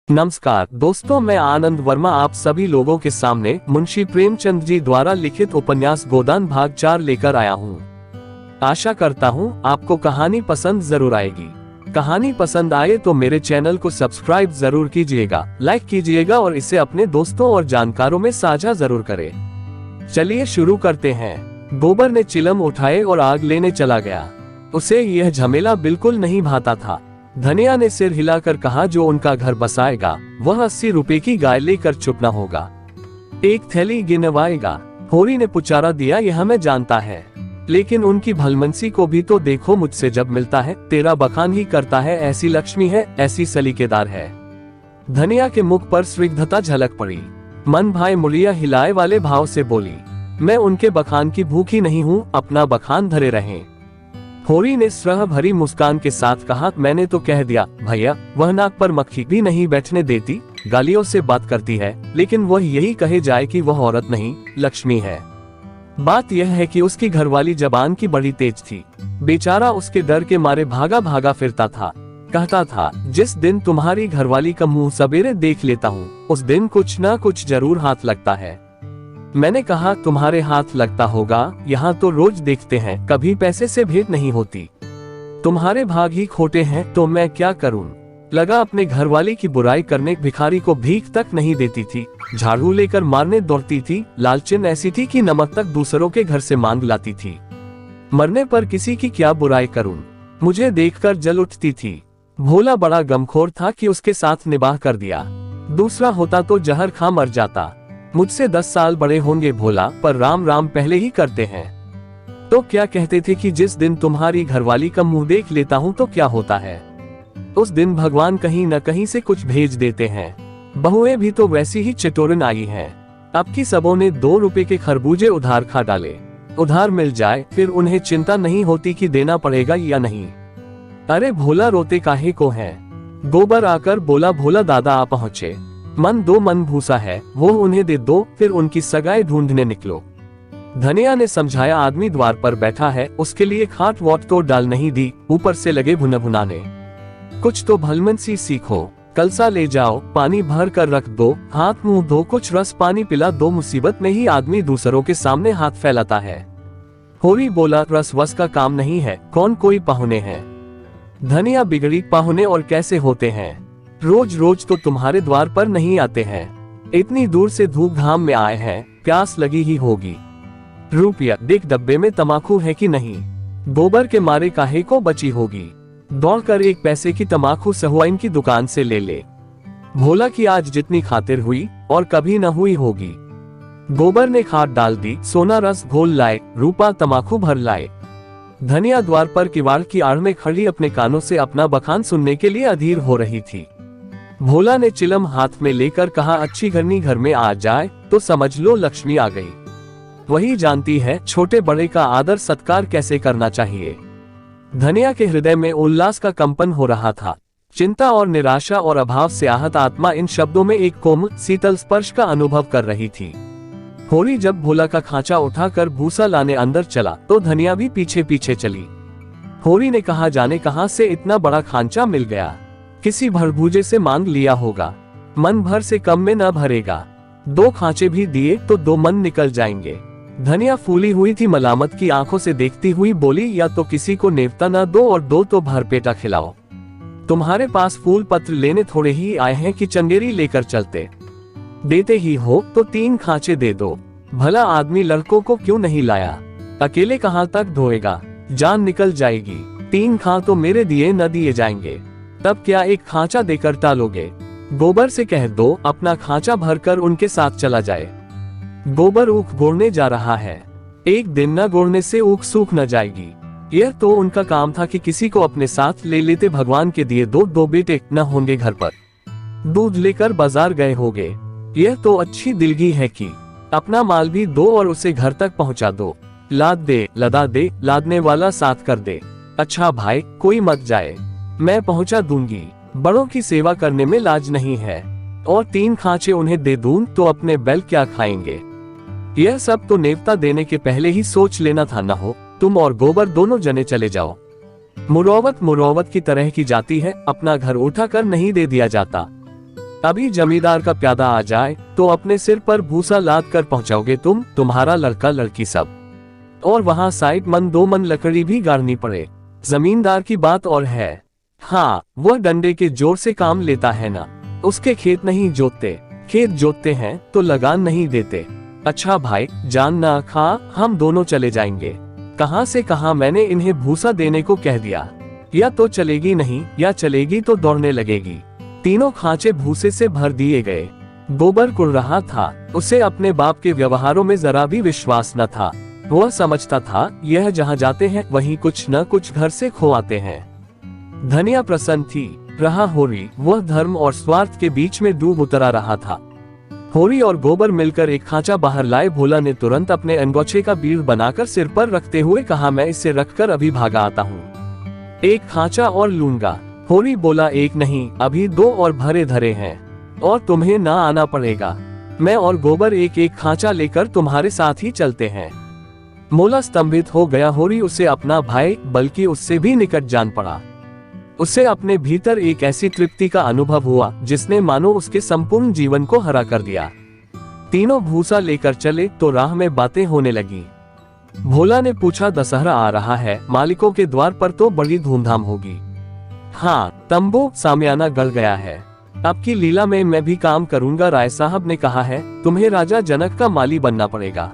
नमस्कार दोस्तों, मैं आनंद वर्मा आप सभी लोगों के सामने मुंशी प्रेमचंद जी द्वारा लिखित उपन्यास गोदान भाग 4 लेकर आया हूँ। आशा करता हूँ आपको कहानी पसंद जरूर आएगी। कहानी पसंद आए तो मेरे चैनल को सब्सक्राइब जरूर कीजिएगा, लाइक कीजिएगा और इसे अपने दोस्तों और जानकारों में साझा जरूर करें। चलिए शुरू करते हैं। गोबर ने चिलम उठाए और आग लेने चला गया। उसे यह झमेला बिल्कुल नहीं भाता था। धनिया ने सिर हिलाकर कहा, जो उनका घर बसाएगा वह 80 रुपए की गाय लेकर चुप न होगा, एक थैली गिनवाएगा। होरी ने पुचारा दिया, यह मैं जानता है, लेकिन उनकी भलमनसी को भी तो देखो। मुझसे जब मिलता है तेरा बखान ही करता है, ऐसी लक्ष्मी है, ऐसी सलीकेदार है। धनिया के मुख पर स्निग्धता झलक पड़ी। मन भाई मुड़िया हिलाए वाले भाव से बोली, मैं उनके बखान की भूखी नहीं हूँ, अपना बखान धरे रहें। होरी ने स्नेह भरी मुस्कान के साथ कहा, मैंने तो कह दिया भैया, वह नाक पर मक्खी भी नहीं बैठने देती, गालियों से बात करती है, लेकिन वह यही कहे जाए कि वह औरत नहीं लक्ष्मी है। बात यह है कि उसकी घरवाली जबान की बड़ी तेज थी। बेचारा उसके डर के मारे भागा भागा फिरता था। कहता था, जिस दिन तुम्हारी घरवाली का मुंह सवेरे देख लेता हूँ, उस दिन कुछ न कुछ जरूर हाथ लगता है। मैंने कहा, तुम्हारे हाथ लगता होगा, यहाँ तो रोज देखते हैं, कभी पैसे से भेंट नहीं होती। तुम्हारे भाग ही खोटे हैं, तो मैं क्या करूं? लगा अपने घरवाली की बुराई करने। भिखारी को भीख तक नहीं देती थी, झाड़ू लेकर मारने दौड़ती थी। लालचन ऐसी थी कि नमक तक दूसरों के घर से मांग लाती थी। मरने पर किसी की क्या बुराई करूं? मुझे देखकर जल उठती थी। भोला बड़ा गमखोर था कि उसके साथ निबाह कर दिया। दूसरा होता तो जहर खा मर जाता। मुझसे 10 साल बड़े होंगे भोला, पर राम राम पहले ही करते हैं। तो क्या कहते थे कि जिस दिन तुम्हारी घरवाली का मुंह देख लेता हूँ तो क्या होता है, उस दिन भगवान कहीं न कहीं से कुछ भेज देते हैं। बहुएं भी तो वैसी ही चटोरन आई हैं। अब की सबों ने 2 रुपए के खरबूजे उधार खा डाले। उधार मिल जाए फिर उन्हें चिंता नहीं होती कि देना पड़ेगा या नहीं। अरे भोला, रोते काहे को है? गोबर आकर बोला, भोला दादा आ पहुँचे। मन 2 मन भूसा है, वो उन्हें दे दो, फिर उनकी सगाई ढूंढने निकलो। धनिया ने समझाया, आदमी द्वार पर बैठा है, उसके लिए खाट वोट तो डाल नहीं दी, ऊपर से लगे भुनाने। कुछ तो भलमनसी सीखो। कलसा ले जाओ, पानी भर कर रख दो, हाथ मुंह धो, कुछ रस पानी पिला दो। मुसीबत में ही आदमी दूसरों के सामने हाथ फैलाता है। होरी बोला, रस वस का काम नहीं है, कौन कोई पाहुने हैं? धनिया बिगड़ी, पाहुने और कैसे होते हैं? रोज रोज तो तुम्हारे द्वार पर नहीं आते हैं, इतनी दूर से धूप घाम में आए हैं, प्यास लगी ही होगी। रुपया देख, डब्बे में तमाकू है कि नहीं? गोबर के मारे काहे को बची होगी? दौड़कर 1 पैसे की तमाकू सहुआइन की दुकान से ले ले। भोला की आज जितनी खातिर हुई और कभी न हुई होगी। गोबर ने खाद डाल दी, सोना रस घोल लाए, रूपा तमाकू भर लाए। धनिया द्वार पर किवाड़ की आड़ में खड़ी अपने कानों से अपना बखान सुनने के लिए अधीर हो रही थी। भोला ने चिलम हाथ में लेकर कहा, अच्छी घरनी घर में आ जाए तो समझ लो लक्ष्मी आ गई। वही जानती है छोटे बड़े का आदर सत्कार कैसे करना चाहिए। धनिया के हृदय में उल्लास का कंपन हो रहा था। चिंता और निराशा और अभाव से आहत आत्मा इन शब्दों में एक कोमल शीतल स्पर्श का अनुभव कर रही थी। होरी जब भोला का खांचा उठाकर भूसा लाने अंदर चला तो धनिया भी पीछे पीछे चली। होरी ने कहा, जाने कहां से इतना बड़ा खांचा मिल गया, किसी भड़भूजे से मांग लिया होगा, मन भर से कम में न भरेगा। 2 खांचे भी दिए तो 2 मन निकल जाएंगे। धनिया फूली हुई थी, मलामत की आंखों से देखती हुई बोली, या तो किसी को नेवता न दो और 2 तो भरपेटा खिलाओ। तुम्हारे पास फूल पत्र लेने थोड़े ही आए हैं कि चंगेरी लेकर चलते? देते ही हो तो 3 खांचे दे दो। भला आदमी लड़कों को क्यों नहीं लाया? अकेले कहाँ तक ढोएगा, जान निकल जाएगी। 3 खां तो मेरे दिए न दिए जाएंगे, तब क्या 1 खांचा देकर टालोगे? गोबर से कह दो अपना खांचा भरकर उनके साथ चला जाए। गोबर ऊख गोड़ने जा रहा है, एक दिन न गोड़ने से ऊख सूख न जाएगी। यह तो उनका काम था कि किसी को अपने साथ ले लेते। भगवान के दिए 2 बेटे न होंगे घर पर, दूध लेकर बाजार गए होंगे। यह तो अच्छी दिलगी है कि अपना माल भी दो और उसे घर तक पहुंचा दो। लाद दे, लदा दे, लादने वाला साथ कर दे। अच्छा भाई, कोई मत जाए, मैं पहुंचा दूंगी। बड़ों की सेवा करने में लाज नहीं है। और 3 खांचे उन्हें दे दूं तो अपने बैल क्या खाएंगे? यह सब तो नेवता देने के पहले ही सोच लेना था। न हो तुम और गोबर दोनों जने चले जाओ। मुरौवत की तरह की जाती है, अपना घर उठा कर नहीं दे दिया जाता। अभी जमींदार का प्यादा आ जाए तो अपने सिर पर भूसा लाद कर पहुंचाओगे तुम, तुम्हारा लड़का लड़की सब। और वहाँ साइड मन 2 मन लकड़ी भी गाड़नी पड़े। जमींदार की बात और है। हाँ, वह डंडे के जोर से काम लेता है ना। उसके खेत नहीं जोतते, खेत जोतते हैं तो लगान नहीं देते। अच्छा भाई, जान ना खा, हम दोनों चले जाएंगे। कहाँ से कहाँ मैंने इन्हें भूसा देने को कह दिया। या तो चलेगी नहीं, या चलेगी तो दौड़ने लगेगी। तीनों खांचे भूसे से भर दिए गए। गोबर कुड़ रहा था। उसे अपने बाप के व्यवहारों में जरा भी विश्वास न था। वह समझता था यह जहाँ जाते हैं वहीं कुछ न कुछ घर से खो आते हैं। धनिया प्रसन्न थी। रहा होरी, वह धर्म और स्वार्थ के बीच में डूब उतरा रहा था। होरी और गोबर मिलकर एक खांचा बाहर लाए। भोला ने तुरंत अपने अंगोछे का बीड़ बनाकर सिर पर रखते हुए कहा, मैं इसे रखकर अभी भागा आता हूँ। एक खांचा और लूंगा। होरी बोला, एक नहीं, अभी 2 और भरे धरे हैं और तुम्हें ना आना पड़ेगा। मैं और गोबर एक एक खांचा लेकर तुम्हारे साथ ही चलते हैं। मोला स्तंभित हो गया। होरी उसे अपना भाई बल्कि उससे भी निकट जान पड़ा। उसे अपने भीतर एक ऐसी तृप्ति का अनुभव हुआ जिसने मानो उसके संपूर्ण जीवन को हरा कर दिया। तीनों भूसा लेकर चले तो राह में बातें होने लगी। भोला ने पूछा, दशहरा आ रहा है, मालिकों के द्वार पर तो बड़ी धूमधाम होगी। हाँ, तंबू सामियाना गड़ गया है। अब की लीला में मैं भी काम करूंगा। राय साहब ने कहा है, तुम्हें राजा जनक का माली बनना पड़ेगा।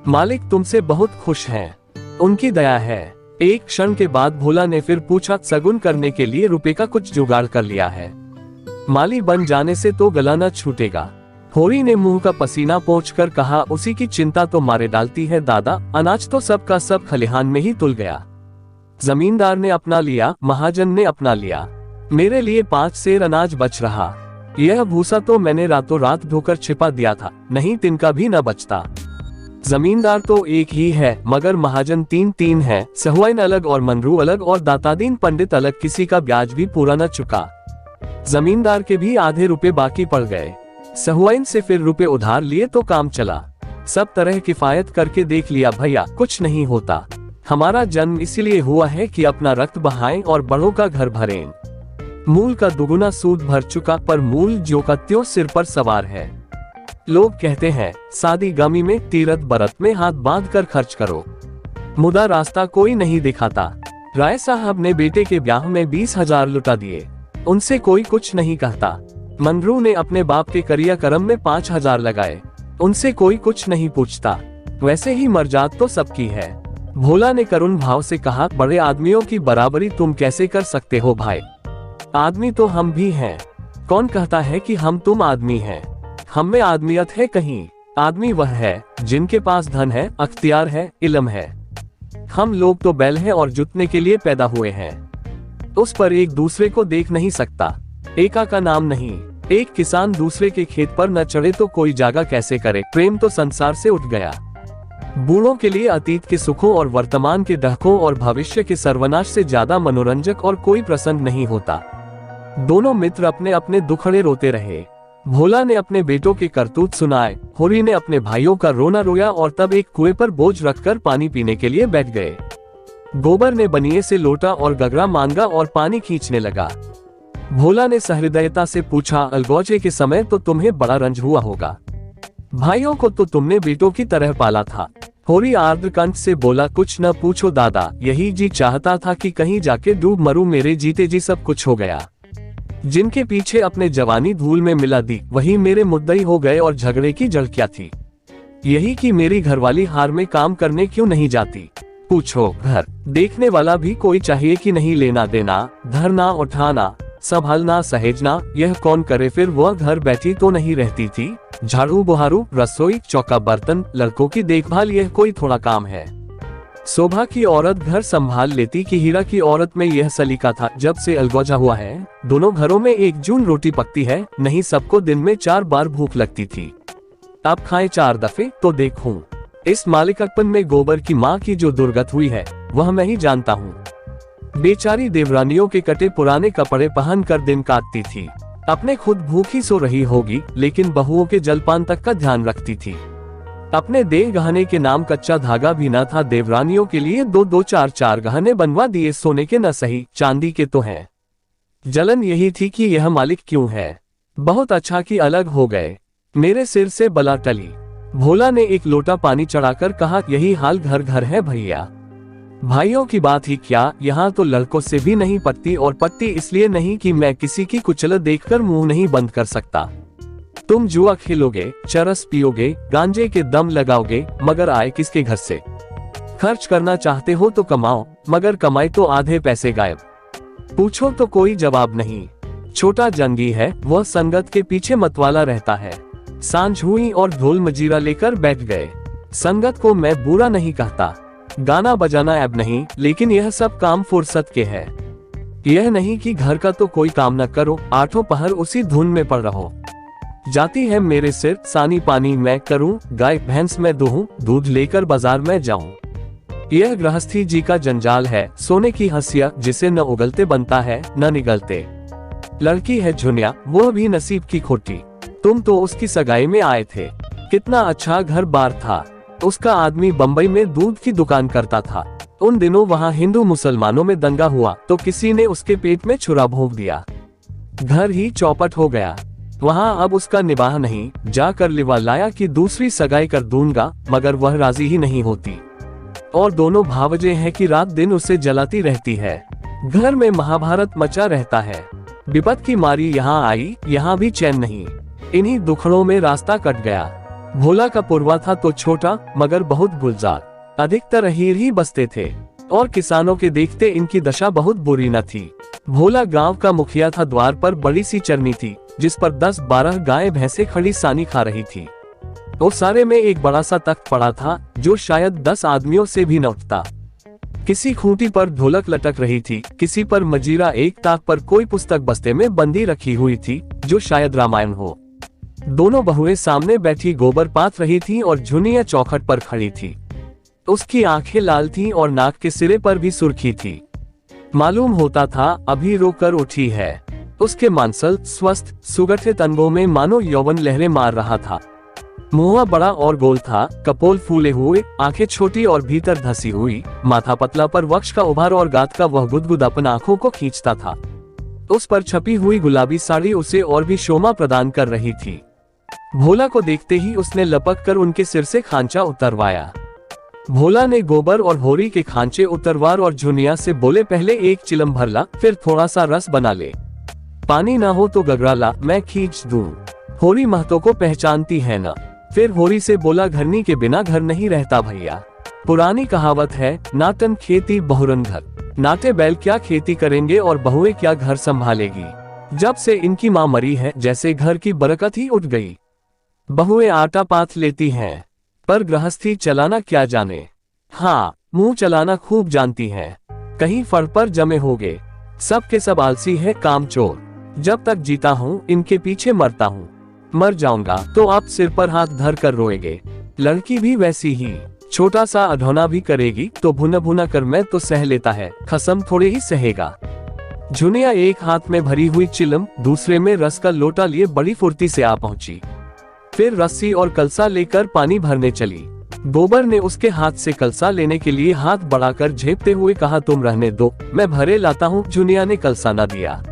मालिक तुमसे बहुत खुश हैं, उनकी दया है। एक क्षण के बाद भोला ने फिर पूछा, सगुन करने के लिए रुपए का कुछ जुगाड़ कर लिया है? माली बन जाने से तो गला न छूटेगा। होरी ने मुंह का पसीना पोंछकर कहा, उसी की चिंता तो मारे डालती है दादा। अनाज तो सबका सब खलिहान में ही तुल गया। जमींदार ने अपना लिया, महाजन ने अपना लिया। मेरे लिए 5 सेर अनाज बच रहा। यह भूसा तो मैंने रातों रात धोकर छिपा दिया था, नहीं तिनका भी न बचता। जमींदार तो एक ही है, मगर महाजन 3 है। सहुआइन अलग और मनरू अलग और दातादीन पंडित अलग। किसी का ब्याज भी पूरा न चुका। जमींदार के भी आधे रुपए बाकी पड़ गए। सहुआइन से फिर रुपए उधार लिए तो काम चला। सब तरह किफायत करके देख लिया भैया, कुछ नहीं होता। हमारा जन्म इसलिए हुआ है कि अपना रक्त बहाएं और बड़ों का घर भरें। मूल का दुगुना सूद भर चुका, पर मूल ज्यों का त्यों सिर पर सवार है। लोग कहते हैं, शादी गमी में तीरथ बरत में हाथ बांध कर खर्च करो, मुदा रास्ता कोई नहीं दिखाता। राय साहब ने बेटे के ब्याह में 20,000 लुटा दिए, उनसे कोई कुछ नहीं कहता। मनरू ने अपने बाप के करियाकरम में 5,000 लगाए, उनसे कोई कुछ नहीं पूछता। वैसे ही मर्जात तो सबकी है। भोला ने करुण भाव से कहा, बड़े आदमियों की बराबरी तुम कैसे कर सकते हो भाई? आदमी तो हम भी हैं। कौन कहता है कि हम तुम आदमी हैं? हम में आदमियत है कहीं? आदमी वह है जिनके पास धन है, अख्तियार है, इल्म है। हम लोग तो बैल हैं और जुतने के लिए पैदा हुए हैं। उस पर एक दूसरे को देख नहीं सकता। एका का नाम नहीं। एक किसान दूसरे के खेत पर न चढ़े तो कोई जागा कैसे करे? प्रेम तो संसार से उठ गया। बूढ़ों के लिए अतीत के सुखों और वर्तमान के दहकों और भविष्य के सर्वनाश से ज्यादा मनोरंजक और कोई प्रसंग नहीं होता। दोनों मित्र अपने अपने दुखड़े रोते रहे। भोला ने अपने बेटों के करतूत सुनाए, होरी ने अपने भाइयों का रोना रोया और तब एक कुएं पर बोझ रखकर पानी पीने के लिए बैठ गए। गोबर ने बनिए से लोटा और गगरा मांगा और पानी खींचने लगा। भोला ने सहृदयता से पूछा, अलगोजे के समय तो तुम्हें बड़ा रंज हुआ होगा। भाइयों को तो तुमने बेटों की तरह पाला था। होरी आर्द्र कंठ से बोला, कुछ न पूछो दादा, यही जी चाहता था कि कहीं जाके डूब मरूं। मेरे जीते जी सब कुछ हो गया। जिनके पीछे अपने जवानी धूल में मिला दी, वही मेरे मुद्दई हो गए। और झगड़े की जड़ क्या थी? यही कि मेरी घरवाली हार में काम करने क्यों नहीं जाती। पूछो, घर देखने वाला भी कोई चाहिए कि नहीं? लेना देना, धरना उठाना, संभालना सहेजना, यह कौन करे? फिर वह घर बैठी तो नहीं रहती थी। झाड़ू बुहारू, रसोई, चौका बर्तन, लड़कों की देखभाल, यह कोई थोड़ा काम है? शोभा की औरत घर संभाल लेती कि हीरा की औरत में यह सलीका था? जब से अलगोजा हुआ है, दोनों घरों में एक जून रोटी पकती है, नहीं सबको दिन में 4 बार भूख लगती थी। अब खाएं 4 दफे तो देखूं। इस मालिकपन में गोबर की माँ की जो दुर्गत हुई है, वह मैं ही जानता हूँ। बेचारी देवरानियों के कटे पुराने कपड़े पहन कर दिन काटती थी। अपने खुद भूखी सो रही होगी, लेकिन बहुओं के जलपान तक का ध्यान रखती थी। अपने देह गहने के नाम कच्चा धागा भी न था। देवरानियों के लिए 2-2, 4-4 गहने बनवा दिए, सोने के न सही चांदी के तो हैं। जलन यही थी कि यह मालिक क्यों है? बहुत अच्छा कि अलग हो गए, मेरे सिर से बला टली। भोला ने एक लोटा पानी चढ़ाकर कहा, यही हाल घर घर है भैया। भाइयों की बात ही क्या, यहाँ तो लड़कों से भी नहीं पटती, और पटती इसलिए नहीं कि मैं किसी की कुचलत देखकर मुंह नहीं बंद कर सकता। तुम जुआ खेलोगे, चरस पियोगे, गांजे के दम लगाओगे, मगर आए किसके घर से? खर्च करना चाहते हो तो कमाओ, मगर कमाई तो आधे पैसे गायब। पूछो तो कोई जवाब नहीं। छोटा जंगी है, वह संगत के पीछे मतवाला रहता है। सांझ हुई और ढोल मजीरा लेकर बैठ गए। संगत को मैं बुरा नहीं कहता, गाना बजाना ऐब नहीं, लेकिन यह सब काम फुर्सत के है। यह नहीं कि घर का तो कोई काम न करो, आठों पहर उसी धुन में पड़ रहो। जाती है मेरे सिर, सानी पानी मैं करूं, गाय भैंस मैं दूहूं, दूध लेकर बाजार में जाऊं। यह गृहस्थी जी का जंजाल है, सोने की हंसिया जिसे न उगलते बनता है न निगलते। लड़की है झुनिया, वह भी नसीब की खोटी। तुम तो उसकी सगाई में आए थे, कितना अच्छा घर बार था। उसका आदमी बम्बई में दूध की दुकान करता था। उन दिनों वहाँ हिंदू मुसलमानों में दंगा हुआ तो किसी ने उसके पेट में छुरा भोंक दिया, घर ही चौपट हो गया। वहाँ अब उसका निबाह नहीं, जाकर लिवा लाया कि दूसरी सगाई कर दूंगा, मगर वह राजी ही नहीं होती। और दोनों भावजे हैं कि रात दिन उसे जलाती रहती है। घर में महाभारत मचा रहता है। विपत की मारी यहाँ आई, यहाँ भी चैन नहीं। इन्हीं दुखड़ों में रास्ता कट गया। भोला का पुरवा था तो छोटा, मगर बहुत गुलजार। अधिकतर हीर ही बसते थे, और किसानों के देखते इनकी दशा बहुत बुरी न थी। भोला गांव का मुखिया था। द्वार पर बड़ी सी चरनी थी, जिस पर 10-12 गायें भैंसे खड़ी सानी खा रही थी। तो सारे में एक बड़ा सा तख्त पड़ा था, जो शायद 10 आदमियों से भी न उठता। किसी खूंटी पर ढोलक लटक रही थी, किसी पर मजीरा, एक ताक पर कोई पुस्तक बस्ते में बंदी रखी हुई थी, जो शायद रामायण हो। दोनों बहुएं सामने बैठी गोबर पाथ रही थी और झुनिया चौखट पर खड़ी थी। उसकी आंखें लाल थीं और नाक के सिरे पर भी सुर्खी थी। मालूम होता था अभी रो कर उठी है। उसके मांसल स्वस्थ सुगठित अंगों में मानो यौवन लहरें मार रहा था। मुंह बड़ा और गोल था, कपोल फूले हुए, आंखें छोटी और भीतर धसी हुई, माथा पतला पर वक्ष का उभार और गात का वह गुदगुदापन आंखों को खींचता था। उस पर छपी हुई गुलाबी साड़ी उसे और भी शोभा प्रदान कर रही थी। भोला को देखते ही उसने लपक कर उनके सिर से खांचा उतरवाया। भोला ने गोबर और होरी के खांचे उतरवार और झुनिया से बोले, पहले एक चिलम भर ला, फिर थोड़ा सा रस बना ले। पानी ना हो तो गगरा ला, मैं खींच दूं। होरी महतो को पहचानती है ना? फिर होरी से बोला, घरनी के बिना घर नहीं रहता भैया। पुरानी कहावत है, नाटन खेती बहुरन घर। नाटे बैल क्या खेती करेंगे और बहुएं क्या घर संभालेगी। जब से इनकी माँ मरी है, जैसे घर की बरकत ही उठ गई। बहुएं आटा पाथ लेती हैं, पर गृहस्थी चलाना क्या जाने। हाँ, मुंह चलाना खूब जानती हैं। कहीं फड़ पर जमे होगे। सब के सब आलसी है, कामचोर। जब तक जीता हूँ इनके पीछे मरता हूँ। मर जाऊंगा तो आप सिर पर हाथ धर कर रोएंगे। लड़की भी वैसी ही, छोटा सा अधौना भी करेगी तो भुना भुना कर मैं तो सह लेता है, खसम थोड़े ही सहेगा। झुनिया एक हाथ में भरी हुई चिलम, दूसरे में रस का लोटा लिए बड़ी फुर्ती से आ पहुंची। फिर रस्सी और कलसा लेकर पानी भरने चली। गोबर ने उसके हाथ से कलसा लेने के लिए हाथ बढ़ाकर झेपते हुए कहा, तुम रहने दो, मैं भरे लाता हूँ। झुनिया ने कलसा न दिया।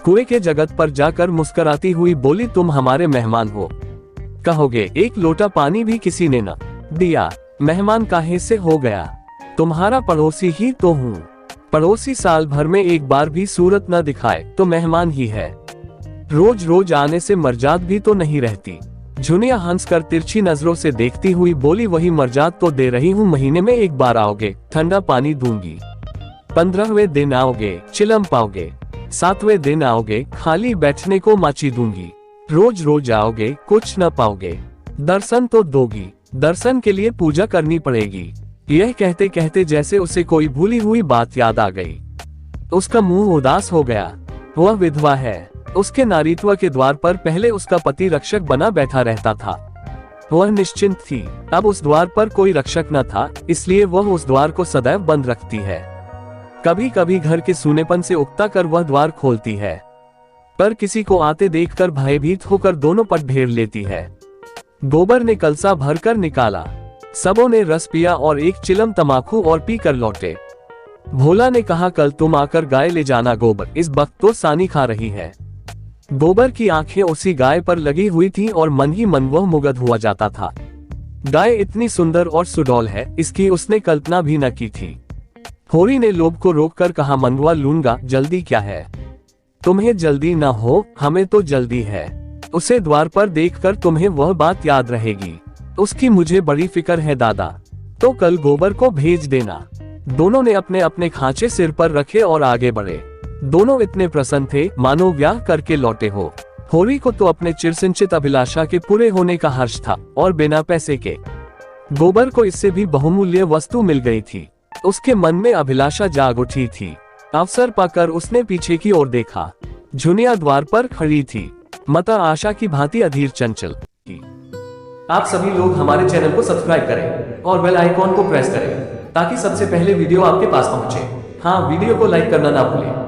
कुएं के जगत पर जाकर मुस्कुराती हुई बोली, तुम हमारे मेहमान हो, कहोगे एक लोटा पानी भी किसी ने न दिया। मेहमान काहे से हो गया, तुम्हारा पड़ोसी ही तो हूँ। पड़ोसी साल भर में एक बार भी सूरत न दिखाए तो मेहमान ही है। रोज रोज आने से मर्जाद भी तो नहीं रहती। झुनिया हंसकर तिरछी नजरों से देखती हुई बोली, वही मर्जाद तो दे रही हूँ, महीने में एक बार आओगे, ठंडा पानी दूंगी। 15वें दिन आओगे, चिलम पाओगे। 7वें दिन आओगे, खाली बैठने को माची दूंगी। रोज रोज आओगे, कुछ न पाओगे। दर्शन तो दोगी, दर्शन के लिए पूजा करनी पड़ेगी। यह कहते कहते जैसे उसे कोई भूली हुई बात याद आ गई। उसका मुंह उदास हो गया। वह विधवा है। उसके नारीत्व के द्वार पर पहले उसका पति रक्षक बना बैठा रहता था। वह निश्चिंत थी। अब उस द्वार पर कोई रक्षक न था, इसलिए वह उस द्वार को सदैव बंद रखती है। कभी कभी घर के सूनेपन से उकता कर वह द्वार खोलती है, पर किसी को आते देखकर भयभीत होकर दोनों पट ढेर लेती है। गोबर ने कलसा भरकर निकाला। सबों ने रस पिया और एक चिलम तमाकू और पी कर लौटे। भोला ने कहा, कल तुम आकर गाय ले जाना गोबर, इस वक्त तो सानी खा रही है। गोबर की आंखें उसी गाय पर लगी हुई थीं और मन ही मन वह मुग्ध हुआ जाता था। गाय इतनी सुंदर और सुडौल है, इसकी उसने कल्पना भी न की थी। होरी ने लोभ को रोककर कहा, मंगवा लूंगा, जल्दी क्या है? तुम्हें जल्दी न हो, हमें तो जल्दी है। उसे द्वार पर देखकर तुम्हें वह बात याद रहेगी। उसकी मुझे बड़ी फिक्र है दादा, तो कल गोबर को भेज देना। दोनों ने अपने अपने खांचे सिर पर रखे और आगे बढ़े। दोनों इतने प्रसन्न थे मानो ब्याह करके लौटे हो। होरी को तो अपने चिरसिंचित अभिलाषा के पूरे होने का हर्ष था और बिना पैसे के गोबर को इससे भी बहुमूल्य वस्तु मिल गई थी। उसके मन में अभिलाषा जाग उठी थी। अवसर पाकर उसने पीछे की ओर देखा। झुनिया द्वार पर खड़ी थी, माता आशा की भांति अधीर चंचल थी। आप सभी लोग हमारे चैनल को सब्सक्राइब करें और बेल आइकॉन को प्रेस करें ताकि सबसे पहले वीडियो आपके पास पहुंचे। हाँ, वीडियो को लाइक करना ना भूलें।